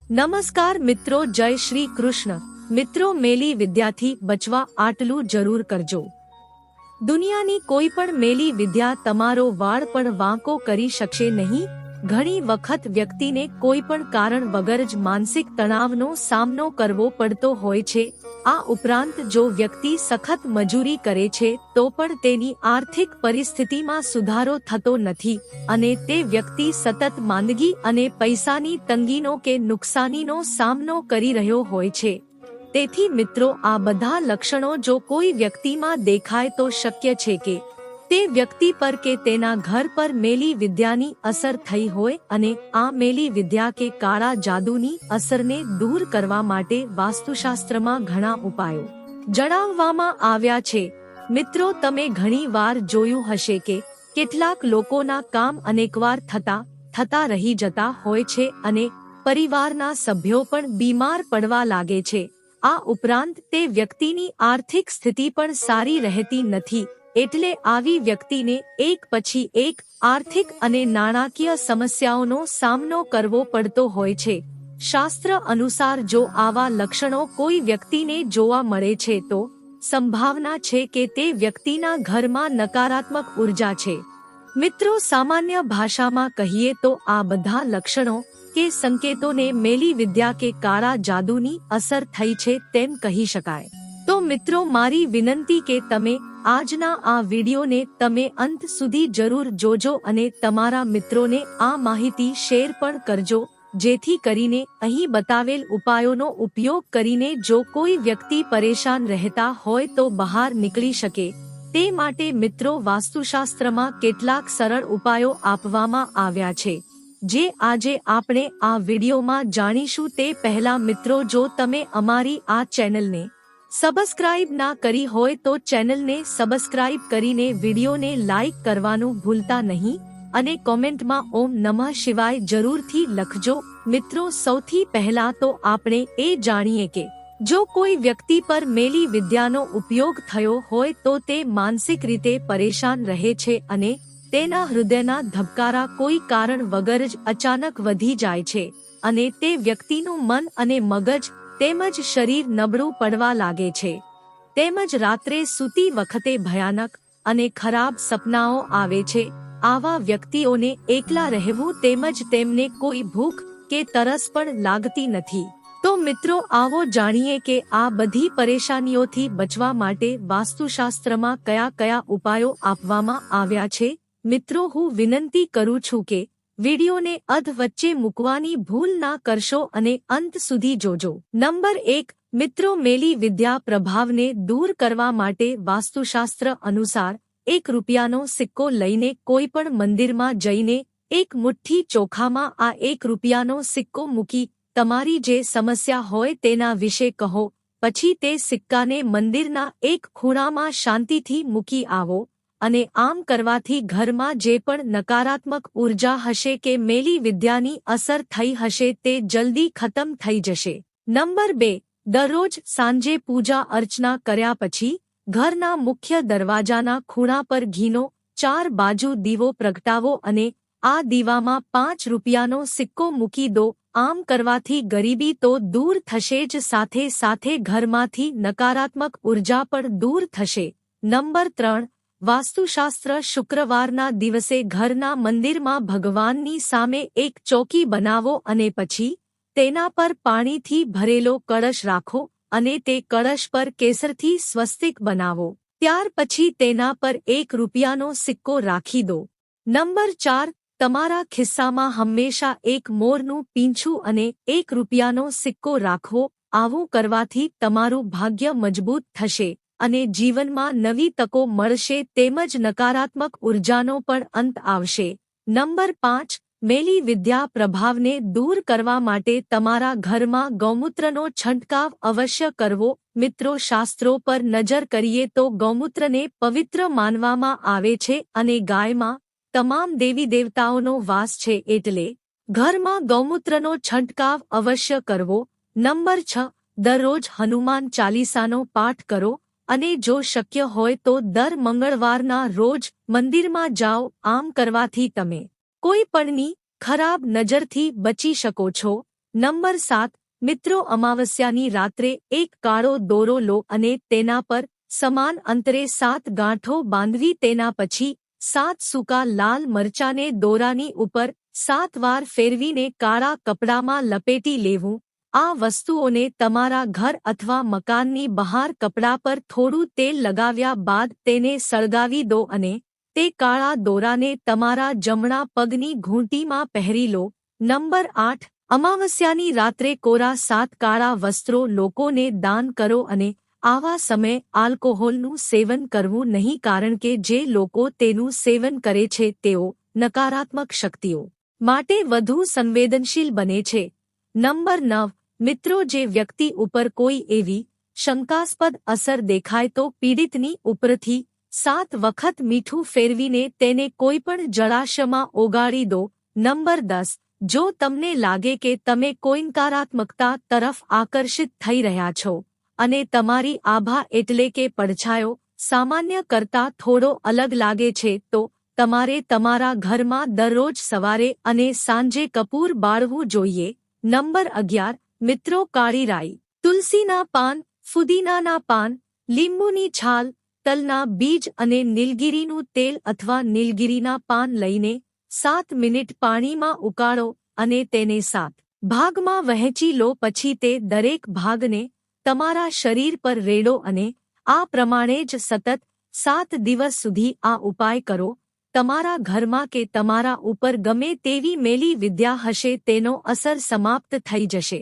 નમસ્કાર મિત્રો, જય શ્રી કૃષ્ણ। મિત્રો, મેલી વિદ્યાથી બચવા આટલું જરૂર કરજો। દુનિયાની કોઈ પણ મેલી વિદ્યા તમારો વાળ પણ વાંકો કરી શકશે નહીં। ઘણી વખત વ્યક્તિને કોઈ પણ કારણ વગર જ માનસિક તણાવનો સામનો કરવો પડતો હોય છે। આ ઉપરાંત જો વ્યક્તિ સખત મજૂરી કરે છે તો પણ તેની આર્થિક પરિસ્થિતિમાં સુધારો થતો નથી અને તે વ્યક્તિ સતત માંદગી અને પૈસાની તંગીનો કે નુકસાનીનો સામનો કરી રહ્યો હોય છે। તેથી મિત્રો, આ બધા લક્ષણો જો કોઈ વ્યક્તિમાં દેખાય તો શક્ય છે કે તે વ્યક્તિ પર કે તેના ઘર પર મેલી વિદ્યાની અસર થઈ હોય અને આ મેલી વિદ્યા કે કાળા જાદુની અસરને દૂર કરવા માટે વાસ્તુશાસ્ત્રમાં ઘણા ઉપાયો જણાવવામાં આવ્યા છે। મિત્રો, તમે ઘણી વાર જોયું હશે કે કેટલાક લોકોના કામ અનેકવાર થતા રહી જતા હોય છે અને પરિવારના સભ્યો પણ બીમાર પડવા લાગે છે। આ ઉપરાંત તે વ્યક્તિની આર્થિક સ્થિતિ પણ સારી રહેતી નથી, એટલે આવી વ્યક્તિને એક પછી એક આર્થિક અને નાણાકીય સમસ્યાઓનો સામનો કરવો પડતો હોય છે। શાસ્ત્ર અનુસાર જો આવા લક્ષણો કોઈ વ્યક્તિને જોવા મળે છે તો સંભાવના છે કે તે વ્યક્તિના ઘરમાં નકારાત્મક ઉર્જા છે। મિત્રો, સામાન્ય ભાષામાં કહીએ તો આ બધા લક્ષણો કે સંકેતોને મેલી વિદ્યા કે કાળા જાદુની અસર થઈ છે તેમ કહી શકાય। તો મિત્રો, મારી વિનંતી કે તમે આજના આ વિડીયોને તમે અંત સુધી જરૂર જોજો અને તમારા મિત્રોને આ માહિતી શેર પણ કરજો, જેથી કરીને અહીં બતાવેલ ઉપાયોનો ઉપયોગ કરીને જો કોઈ વ્યક્તિ પરેશાન રહેતા હોય તો બહાર નીકળી શકે। તે માટે મિત્રો, વાસ્તુશાસ્ત્રમાં કેટલાક સરળ ઉપાયો આપવામાં આવ્યા છે, જે આજે આપણે આ વિડીયોમાં જાણીશું। તે પહેલા મિત્રો, જો તમે અમારી આ ચેનલને સબસ્ક્રાઇબ ના કરી હોય તો ચેનલને સબસ્ક્રાઇબ કરીને વિડીયોને લાઇક કરવાનું ભૂલતા નહીં અને કોમેન્ટમાં ઓમ નમઃ શિવાય જરૂરથી લખજો। મિત્રો, સૌથી પહેલા તો આપણે એ જાણીએ કે જો કોઈ વ્યક્તિ પર મેલી વિદ્યાનો ઉપયોગ થયો હોય તો તે માનસિક રીતે પરેશાન રહે છે અને તેના હૃદયના ધબકારા કોઈ કારણ વગર જ અચાનક વધી જાય છે અને તે વ્યક્તિનું મન અને મગજ તેમજ શરીર નબળું પડવા લાગે છે, તેમજ રાત્રે સૂતી વખતે ભયાનક અને ખરાબ સપનાઓ આવે છે। આવા વ્યક્તિઓને એકલા રહેવું તેમજ તેમને કોઈ ભૂખ કે તરસ પણ લાગતી નથી। તો મિત્રો, આવો જાણીએ કે આ બધી પરેશાનીઓથી બચવા માટે વાસ્તુશાસ્ત્રમાં કયા કયા ઉપાયો આપવામાં આવ્યા છે। મિત્રો, હું વિનંતી કરું છું કે વિડીયોને અધ વચ્ચે મૂકવાની ભૂલ ના કરશો અને અંત સુધી જોજો। નંબર 1 મિત્રો, મેલી વિદ્યા પ્રભાવને દૂર કરવા માટે વાસ્તુશાસ્ત્ર અનુસાર 1 રૂપિયાનો સિક્કો લઈને કોઈ પણ મંદિરમાં જઈને એક મુઠ્ઠી ચોખામાં આ 1 રૂપિયાનો સિક્કો મૂકી તમારી જે સમસ્યા હોય તેના વિશે કહો। પછી તે સિક્કાને મંદિરના એક ખૂણામાં શાંતિથી મૂકી આવો અને આમ કરવાથી ઘરમાં જે પણ નકારાત્મક ઉર્જા હશે કે મેલી વિદ્યાની અસર થઈ હશે તે જલ્દી ખતમ થઈ જશે। નંબર 2 દરરોજ સાંજે પૂજા અર્ચના કર્યા પછી ઘરના મુખ્ય દરવાજાના ખૂણા પર ઘીનો 4 બાજુ દીવો પ્રગટાવો અને આ દીવામાં 5 રૂપિયાનો સિક્કો મૂકી દો। આમ કરવાથી ગરીબી તો દૂર થશે જ સાથે સાથે ઘરમાંથી નકારાત્મક ઉર્જા પણ દૂર થશે। નંબર 3 વાસ્તુશાસ્ત્ર શુક્રવારના દિવસે ઘરના મંદિરમાં ભગવાનની સામે એક ચોકી બનાવો અને પછી તેના પર પાણીથી ભરેલો કળશ રાખો અને તે કળશ પર કેસરથી સ્વસ્તિક બનાવો। ત્યાર પછી તેના પર 1 રૂપિયાનો સિક્કો રાખી દો। નંબર 4 તમારા ખિસ્સામાં હંમેશા એક મોરનું પીંછું અને 1 રૂપિયાનો સિક્કો રાખવો। આવું કરવાથી તમારું ભાગ્ય મજબૂત થશે અને જીવનમાં નવી તકો મળશે તેમજ નકારાત્મક ઉર્જાનો પણ અંત આવશે। નંબર 5 મેલી વિદ્યા પ્રભાવને દૂર કરવા માટે તમારા ઘરમાં ગૌમૂત્રનો છંટકાવ અવશ્ય કરવો। મિત્રો, શાસ્ત્રો પર નજર કરીએ તો ગૌમૂત્રને પવિત્ર માનવામાં આવે છે અને ગાયમાં તમામ દેવી દેવતાઓનો વાસ છે, એટલે ઘરમાં ગૌમૂત્રનો છંટકાવ અવશ્ય કરવો। નંબર 6 દરરોજ હનુમાન ચાલીસાનો પાઠ કરો અને જો શક્ય હોય તો દર મંગળવારના રોજ મંદિરમાં જાઓ। આમ કરવાથી તમે કોઈ પણની ખરાબ નજરથી બચી શકો છો। નંબર 7 મિત્રો અમાવસ્યાની રાત્રે એક કાળો દોરો લો અને તેના પર સમાન અંતરે 7 ગાંઠો બાંધવી, તેના પછી 7 સૂકા લાલ મરચાને દોરાની ઉપર 7 વાર ફેરવીને કાળા કપડામાં લપેટી લેવું. આ વસ્તુઓને તમારા ઘર અથવા મકાનની બહાર કપડા પર થોડું તેલ લગાવ્યા બાદ તેને સળગાવી દો અને તે કાળા દોરાને તમારા જમણા પગની ઘૂંટીમાં પહેરી લો. નંબર 8 અમાવસ્યાની રાત્રે કોરા 7 કાળા વસ્ત્રો લોકોને દાન કરો અને આવા સમયે આલ્કોહોલનું સેવન કરવું નહીં, કારણ કે જે લોકો તેનું સેવન કરે છે તેઓ નકારાત્મક શક્તિઓ માટે વધુ સંવેદનશીલ બને છે. નંબર 9 મિત્રો જે વ્યક્તિ ઉપર કોઈ એવી શંકાસ્પદ અસર દેખાય તો પીડિતની ઉપરથી 7 વખત મીઠું ફેરવીને તેને કોઈપણ જળાશયમાં ઓગાળી દો. નંબર 10 જો તમને લાગે કે તમે કોઈ નકારાત્મકતા તરફ આકર્ષિત થઈ રહ્યા છો અને તમારી આભા એટલે કે પડછાયો સામાન્ય કરતાં થોડો અલગ લાગે છે તો તમારે તમારા ઘરમાં દરરોજ સવારે અને સાંજે કપૂર બાળવું જોઈએ. નંબર 11 મિત્રો કાળી રાઈ, તુલસીના પાન, ફુદીનાના પાન, લીંબુની છાલ, તલના બીજ અને નીલગિરીનું તેલ અથવા નીલગિરીના પાન લઈને 7 મિનિટ પાણીમાં ઉકાળો અને તેને 7 ભાગમાં વહેંચી લો. પછી તે દરેક ભાગને તમારા શરીર પર રેડો અને આ પ્રમાણે જ સતત 7 દિવસ સુધી આ ઉપાય કરો. તમારા ઘરમાં કે તમારા ઉપર ગમે તેવી મેલી વિદ્યા હશે તેનો અસર સમાપ્ત થઈ જશે.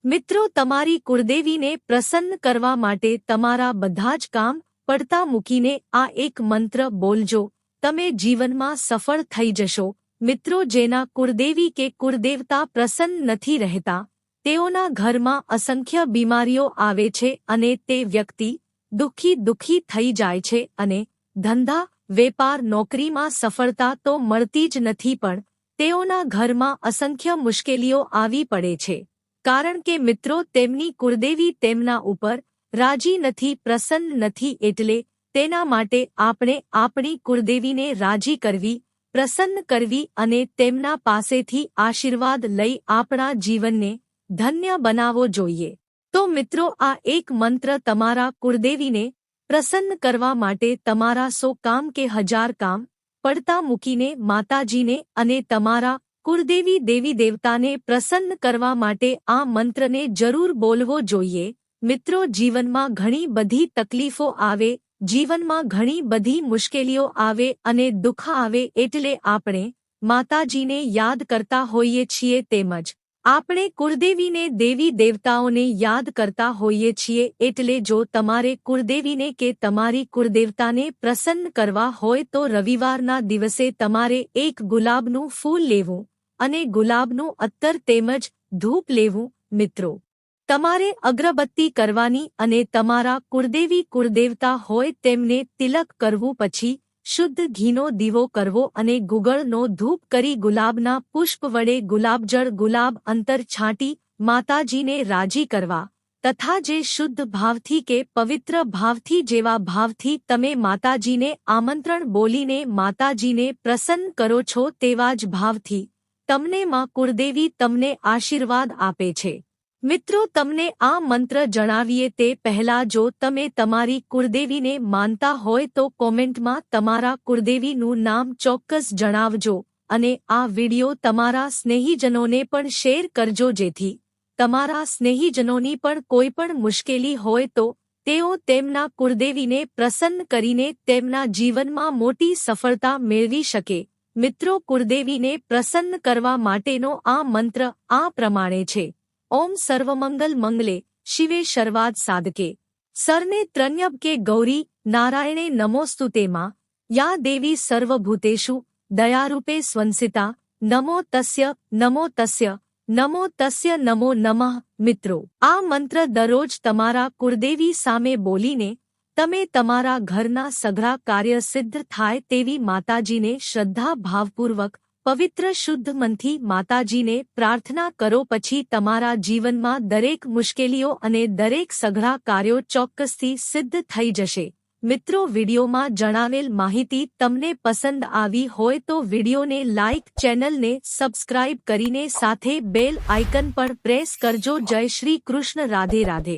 મિત્રો તમારી કુળદેવીને પ્રસન્ન કરવા માટે તમારા બધા જ કામ પડતા મૂકીને આ એક મંત્ર બોલજો, તમે જીવનમાં સફળ થઈ જશો. મિત્રો જેના કુળદેવી કે કુળદેવતા પ્રસન્ન નથી રહેતા તેઓના ઘરમાં અસંખ્ય બીમારીઓ આવે છે અને તે વ્યક્તિ દુઃખી થઈ જાય છે અને ધંધા વેપાર નોકરીમાં સફળતા તો મળતી જ નથી, પણ તેઓના ઘરમાં અસંખ્ય મુશ્કેલીઓ આવી પડે છે, કારણ કે મિત્રો તેમની કુળદેવી તેમના ઉપર રાજી નથી, પ્રસન્ન નથી. એટલે તેના માટે આપણે આપણી કુળદેવીને રાજી કરવી, પ્રસન્ન કરવી અને તેમના પાસેથી આશીર્વાદ લઈ આપણા જીવનને ધન્ય બનાવવો જોઈએ. તો મિત્રો આ એક મંત્ર તમારા કુળદેવીને પ્રસન્ન કરવા માટે તમારા 100 કામ કે 1000 કામ પડતા મૂકીને માતાજીને અને તમારા કુળદેવી દેવી દેવતાને પ્રસન્ન કરવા માટે આ મંત્રને જરૂર બોલવો જોઈએ. મિત્રો જીવનમાં ઘણી બધી તકલીફો આવે, જીવનમાં ઘણી બધી મુશ્કેલીઓ આવે અને દુઃખ આવે એટલે આપણે માતાજીને યાદ કરતા હોઈએ છીએ, તેમજ આપણે કુળદેવીને દેવી દેવતાઓને યાદ કરતા હોઈએ છીએ. એટલે જો તમારે કુળદેવીને કે તમારી કુળદેવતાને પ્રસન્ન કરવા હોય તો રવિવારના દિવસે તમારે એક ગુલાબનું ફૂલ લેવું અને ગુલાબનું અત્તર તેમજ ધૂપ લેવું. મિત્રો તમારે અગરબત્તી કરવાની અને તમારા કુળદેવી કુળદેવતા હોય તેમને તિલક કરવું, પછી શુદ્ધ ઘીનો દીવો કરવો અને ગુગળનો ધૂપ કરી ગુલાબના પુષ્પ વડે ગુલાબજળ ગુલાબ અંતર છાંટી માતાજીને રાજી કરવા તથા જે શુદ્ધ ભાવથી કે પવિત્ર ભાવથી જેવા ભાવથી તમે માતાજીને આમંત્રણ બોલીને માતાજીને પ્રસન્ન કરો છો તેવા જ ભાવથી તમને માં કુળદેવી તમને આશીર્વાદ આપે છે. મિત્રો તમને આ મંત્ર જણાવીએ તે પહેલા જો તમે તમારી કુળદેવીને માનતા હોય તો કોમેન્ટમાં તમારા કુળદેવીનું નામ ચોક્કસ જણાવજો અને આ વિડિયો તમારા સ્નેહીજનોને પણ શેર કરજો, જેથી તમારા સ્નેહીજનોની પણ કોઈ પણ મુશ્કેલી હોય તો તેઓ તેમના કુળદેવીને પ્રસન્ન કરીને તેમના જીવનમાં મોટી સફળતા મેળવી શકે. મિત્રો કુળદેવીને પ્રસન્ન કરવા માટેનો આ મંત્ર આ પ્રમાણે છે: ઓમ સર્વમંગલ મંગલે શિવે સર્વાર્થ સાધકે સરને ત્રણ્યબ કે ગૌરી નારાયણે નમોસ્તુતે માં યા દેવી સર્વભૂતેષુ દયારૂપે સ્વંસિતા નમો તસ્ય નમો તસ્ય નમો તસ્ય નમો નમઃ. મિત્રો આ મંત્ર દરરોજ તમારા કુળદેવી સામે બોલીને તમે તમારા ઘરના સઘળા કાર્ય સિદ્ધ થાય તેવી માતાજીને શ્રદ્ધા ભાવપૂર્વક પવિત્ર શુદ્ધ મનથી માતાજીને પ્રાર્થના કરો. પછી તમારા જીવનમાં દરેક મુશ્કેલીઓ અને દરેક સઘળા કાર્યો ચોક્કસથી સિદ્ધ થઈ જશે. મિત્રો, વિડીયોમાં જણાવેલ માહિતી તમને પસંદ આવી હોય તો વિડીયોને લાઇક, ચેનલને સબસ્ક્રાઇબ કરીને સાથે બેલ આઇકન પર પ્રેસ કરજો. જય શ્રી કૃષ્ણ. રાધે રાધે.